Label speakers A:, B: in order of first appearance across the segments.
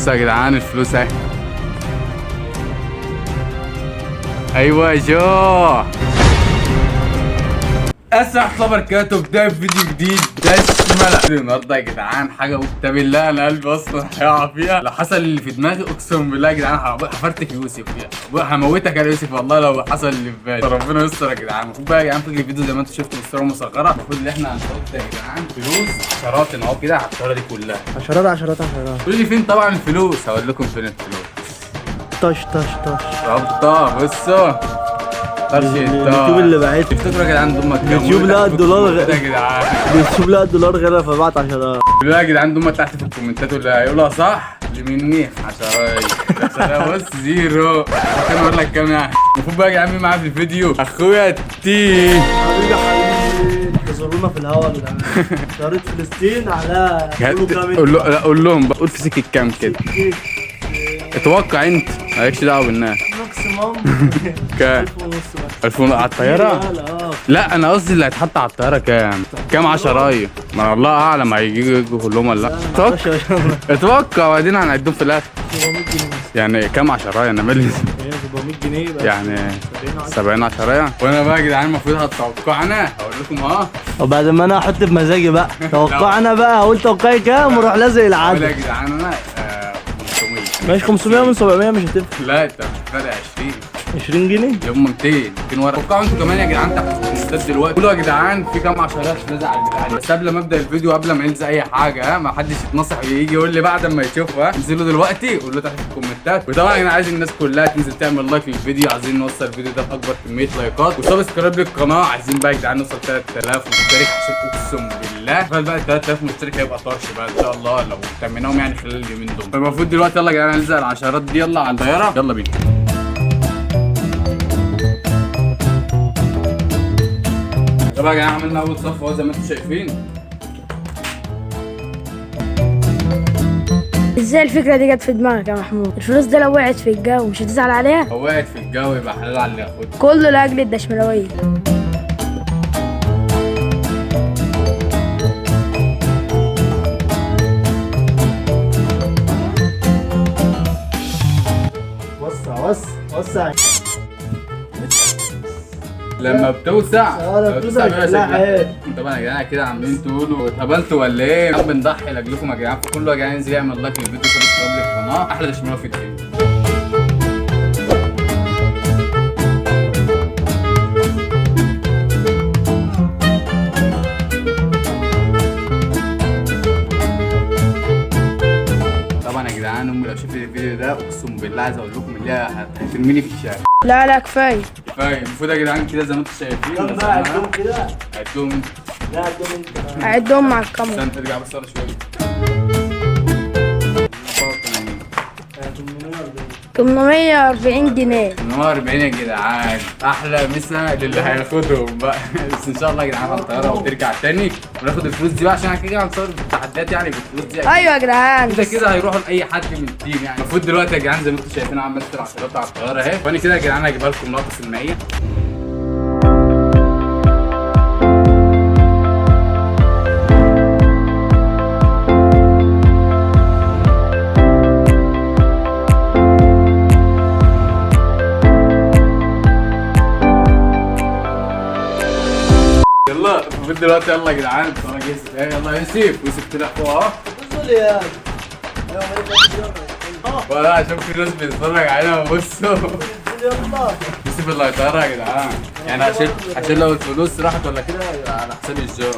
A: بصوا يا جدعان الفلوس اهي. ايوه جو السلام عليكم وبركاته. بداية فيديو جديد بسملة النهارده يا جدعان. حاجة قلت بالله انا قلبي اصلا هيقع فيها. لو حصل اللي في دماغي اقسم بالله يا جدعان هفرتك يوسف فيها، هموتك يا يوسف والله لو حصل اللي في بالي. ربنا يستر يا جدعان. المفروض بقى يا جدعان فكرة الفيديو زي ما انتم شفتوا الصورة مصغرة. المفروض ان احنا هنحط يا جدعان فلوس عشرات اهو كده على الطيارة دي كلها.
B: عشرات.
A: تقولوا لي فين؟ طبعا الفلوس. هقول لكم فين الفلوس.
B: طش
A: ربطة بصوا
B: اليوتيوب اللي بعت
A: تفتكروا يا جدعان دول
B: اليوتيوب لقى الدولار
A: يا جدعان.
B: اليوتيوب لقى الدولار غير فبعت عشرات.
A: قولوا يا جدعان دول تحت في الكومنتات واللي هيقولها صح لمني عشراية. بص زيرو. ممكن اقول لك كام يعني. المفروض بقى يا جدعان مين معايا في الفيديو؟ اخويا تي
B: حبيبي انتصرونا في الهوا يا جدعان. طيارة فلسطين على
A: قول لهم بقى. قول في سكة كام كده. اتوقع انت مالكش دعوه بالناس.
B: ماكسيموم
A: كام؟ 1000 على الطياره؟ لا انا قصدي اللي هيتحط على الطياره كام عشرايه. ما الله اعلم هيجوا كلهم ولا لا. اتوقع وبعدين هنعدهم في الاخر.
B: 700 جنيه
A: يعني كام عشرايه؟ انا مالي
B: 700 جنيه بقى
A: يعني 70 عشرايه. وانا بقى يا جدعان المفروض هتوقعنا. هقول لكم
B: وبعد ما انا احط بمزاجي بقى توقعنا بقى. هقول توقعي كام واروح لازق العدد.
A: يا جدعان انا 500
B: ماشي 500 من 700 مش هتفرق.
A: لا انت فرق
B: 20 جنيه
A: يوم 200 ورقه. توقعوا انتوا كمان يا جدعان تحت في الكومنتات دلوقتي. قولوا يا جدعان في كام عشرات نزل على البتاع. بس قبل ما ابدا الفيديو قبل ما ينزل اي حاجه ما حدش يتنصح ويجي يقول لي بعد ما يشوفها. انزلوا دلوقتي قولوا تحت في الكومنتات. وطبعا انا عايز الناس كلها تنزل تعمل لايك للفيديو. عايزين نوصل الفيديو ده باكبر كميه لايكات وسبسكرايب للقناه. عايزين بقى يا جدعان نوصل 3000 مشترك عشان اقسم بالله فعلا بقى 3000 مشترك هيبقى طرش بقى ان شاء الله لو تمناهم يعني خلال اليومين دول. فالمفروض دلوقتي يلا يا جدعان ننزل العشرات دي. يلا على الطياره يلا بينا. طبعا يا جماعه عملنا اول صف اهو زي ما انتم شايفين.
C: ازاي الفكرة دي جت في دماغك يا محمود؟ الفلوس دي لو وقعت في الجو مش هتزعل عليها؟
A: لو وقعت في الجو يبقى حلال على اللي ياخدها.
C: كله لاجل الدشملوية.
B: وسع
A: لما بتوسع
B: بتوسع.
A: طبعا يا جدعان كده عاملين تقولوا اتهبلتوا ولا ايه؟ بنضحي لاجلكم يا جدعان. فكله يا جدعان ينزل يعمل لايك للفيديو وسبسكرايب للقناه. احلى دشملويه في الدنيا. طبعا يا جدعان امي لو شافت الفيديو ده اقسم بالله عايز اقول لكم اللي هي هترميني في الشارع.
C: لا كفاية.
A: المفروض يا جدعان كده زي ما انتم شايفين.
B: كم بقى عدهم كده؟
A: عدهم انت.
B: لا عدهم انت.
C: أعدهم مع الكاميرا.
A: استنى ترجع بس ورا شويه.
C: 840 جنيه.
A: 840 يا جدعان. احلى مسا للي هياخدهم بقى. بس ان شاء الله يا جدعان على الطياره وترجع تاني وناخد الفلوس دي بقى عشان احنا كده هنصور تحديات يعني بالفلوس دي.
C: ايوه يا جدعان
A: كده هيروحوا لاي حد من التيم يعني. المفروض دلوقتي يا جدعان زي ما انتم شايفين عمال تطلع عشرات على الطياره اهي. فانا كده يا جدعان هجيبها لكم لقطه سينمائيه. يلا المفروض دلوقتي يلا يا جدعان الطياره جهزت اهي. يلا يوسف طلع فوق اهو.
B: بصوا يا
A: ولا عشان في ناس بيتفرج علينا. بصوا يوسف اللي هيطيرها يا جدعان. يعني عشان لو الفلوس راحت ولا كده على حساب الجو.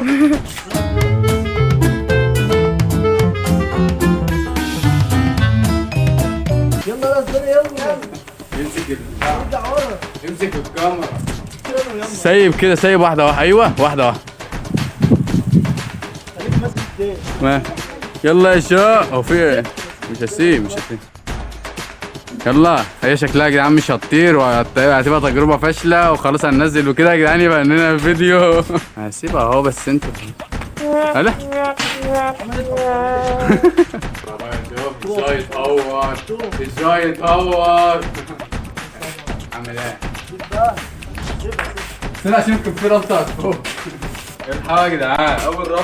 B: يلا
A: امسك الكاميرا. سايب كده سايب واحده. ايوه واحده.
B: خليك ماسك التاني.
A: ما يلا يا شو. هو في ايه؟ مش هسيب. يلا هي شكلها يا جدعان مش هتطير وهتبقى تجربه فاشله وخلاص هننزل وكده يا جدعان. يبقى اننا فيديو هسيبها اهو. بس انتوا هلا ازاي يتهور عامل ايه؟ استنى عشان يمكن في ربطه فوق. الحقوا يا جدعان اول ربط.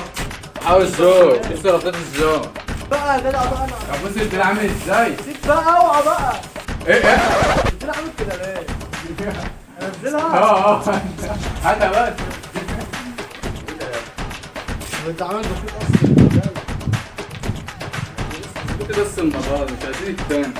A: حاول الزوج. لسه ربطات الزوج.
B: بقى يا جدع بقى.
A: طب بص الفيل عامل ازاي؟
B: سيب بقى اوعى بقى.
A: ايه؟
B: الفيل عامل كده ليه؟ انزلها.
A: هاتها بقى.
B: انت عامل بسيط اصلا.
A: كنت بس المرة دي مش عايزين التاني.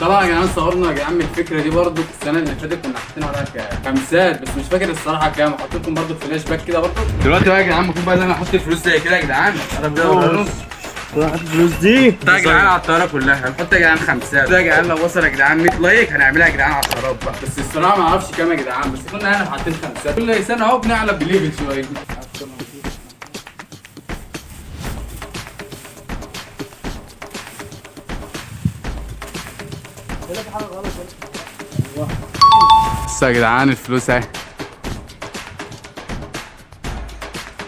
A: طبعا يا جدعان صورنا يا جدعان من الفكره دي برضو في السنه اللي فاتت كنا حاطين عليها خمسات بس مش فاكر الصراحه كام. هحط لكم برضو فلاش باك كده برضو. دلوقتي بقى يا جدعان المفروض بقى ان انا احط الفلوس زي كده يا جدعان. انا كده ونص.
B: راحت الفلوس دي.
A: يا جدعان على الطياره كلها هنحط يا جدعان خمسات. يا جدعان لو وصل يا جدعان 100 لايك هنعملها يا جدعان 10 بقى. بس الصراحه ما اعرفش كام يا جدعان بس كنا احنا حاطين خمسات. كل سنه اهو بنعلى بليفل شويه. بس يا جدعان الفلوس اهي.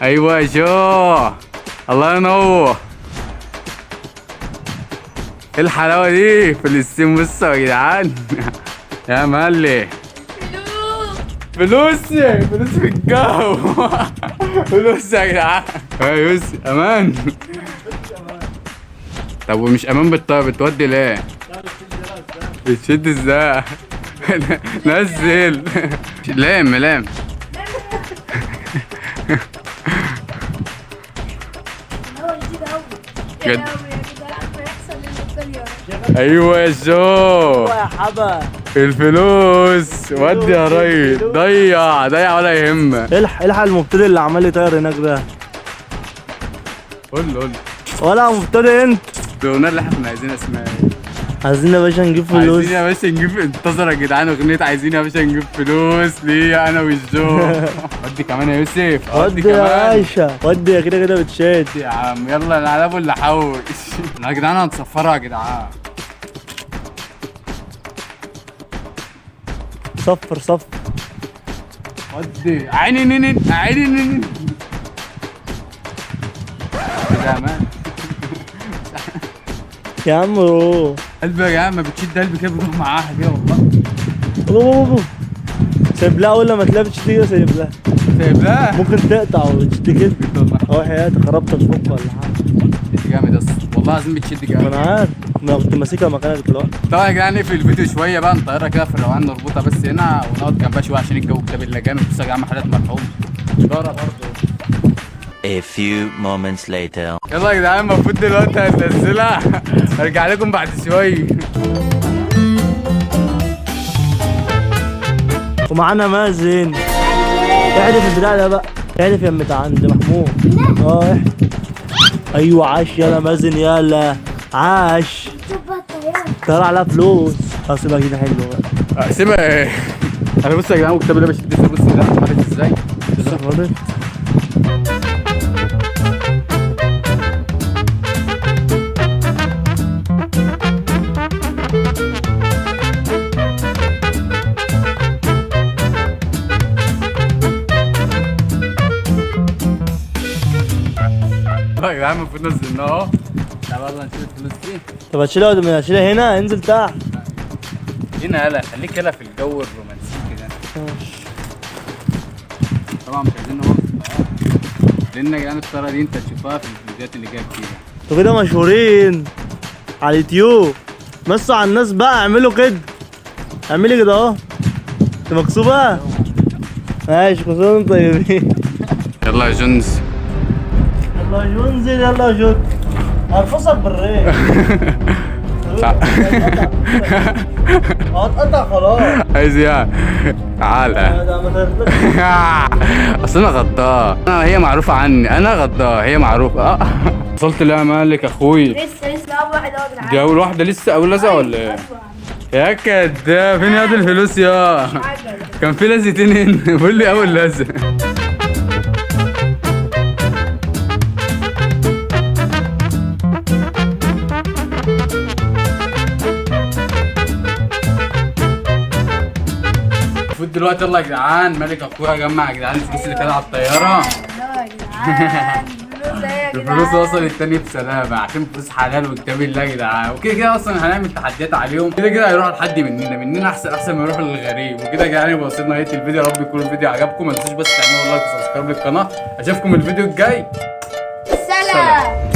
A: ايوه شو الله ينور. ايه الحلاوه دي فلسطين. بصوا يا جدعان يا مالي فلوس في الجو. فلوس يا جدعان. يا يوسف امان. طب ومش امان بتودي ليه؟ بتشد ازاي؟ نزل. لام جد. ايوه يا جو
B: يا حبا
A: الفلوس ودي يا ريس. ضيع ولا يهمك.
B: الحق المبتدئ اللي عمال يطير هناك ده.
A: قول
B: ولا مبتدئ انت.
A: الاغنيه اللي احنا كنا عايزين اسمها ايه؟
B: عايزين يا باشا نجيب فلوس.
A: عايزين يا باشا نجيب. انتظر يا جدعان اغنيه عايزين يا باشا نجيب فلوس ليه انا والجو. ودي كمان يا يوسف.
B: ودي يا باشا ودي كده بتشد
A: يا عم. يلا العلب اللي حوش. يا جدعان هنصفرها يا جدعان.
B: صفر.
A: ودي عيني نين كده مان.
B: يا عم روح.
A: قلبي يا جدعان ما بتشد قلبي كده بتروح معاها كده والله.
B: سيب لها ولا ما تلاقيش كده سيب لها. ممكن تقطع وتشد كده. اهو حياتي خربت الفوق ولا حاجه.
A: جامد اصلا والله العظيم بتشد جامد.
B: انا عارف ما كنت ماسكها مكانك دلوقتي.
A: طبعا يا جدعان نقفل الفيديو شويه بقى نطيرها كده في الروقان نربطها بس هنا ونقعد جنبها شويه عشان الجو كتاب الله جامد. بصوا يا جدعان محلات مرحوم دارة برضه.
D: A few moments later.
A: يلا يا جدعان المفروض دلوقتي هننزلها. ارجع لكم بعد شويه.
B: ومعانا مازن. احذف البتاع ده بقى. احذف يا متى عند محمود. احذف. ايوه عاش يلا مازن يلا عاش. طلع عليها فلوس. سيبها كده حلوه بقى.
A: سيبها ايه؟ انا بص يا جدعان الكتاب ده بشد فيه. بص ده عملت ازاي؟ يا جدعان المفروض نزلناه اهو. تعالى يلا نشيل الفلوس دي.
B: طب هتشيلها هنا انزل تحت.
A: هنا يلا خليك يلا في الجو الرومانسي كده. طبعا مش عايزين نوقف لان يا جدعان الطياره دي انت تشوفها في الفيديوهات اللي جايه كتير.
B: انتوا كده مشهورين على اليوتيوب. مسوا على الناس بقى. اعملوا كده. اعملي كده اهو. انت مكسوبه؟ ماشي كل سنه وانتم طيبين.
A: يلا يا جونز.
B: يلا يا جونزي يلا يا جون. هرفصك بالريح. هتقطع خلاص.
A: عايز ايه؟ تعالى. اصل انا غدار. هي معروفه عني. انا غدار هي معروفه. وصلت لها مالك اخوي.
C: لسه اول واحد اهو يا جدعان.
A: دي اول واحده لسه اول لزقه ولا ايه؟ يا كداب فين هاد الفلوس يا؟ كان في لزقتين هنا. بيقول لي اول لزق. المفروض دلوقتي يلا يا جدعان مالك اخويا جمع يا جدعان الفلوس اللي كانت على الطياره.
C: يلا يا جدعان.
A: الفلوس وصلت تاني بسلامة عشان فلوس حلال وكتاب الله يا جدعان. وكده كده اصلا هنعمل تحديات عليهم، كده كده هيروحوا لحد مننا احسن ما يروحوا للغريب. وكده يا جدعان وصلنا نهاية الفيديو، يا رب يكون الفيديو عجبكم. ما تنسوش بس تعملوا لايك وسبسكرايب للقناة. اشوفكم الفيديو الجاي.
C: سلام.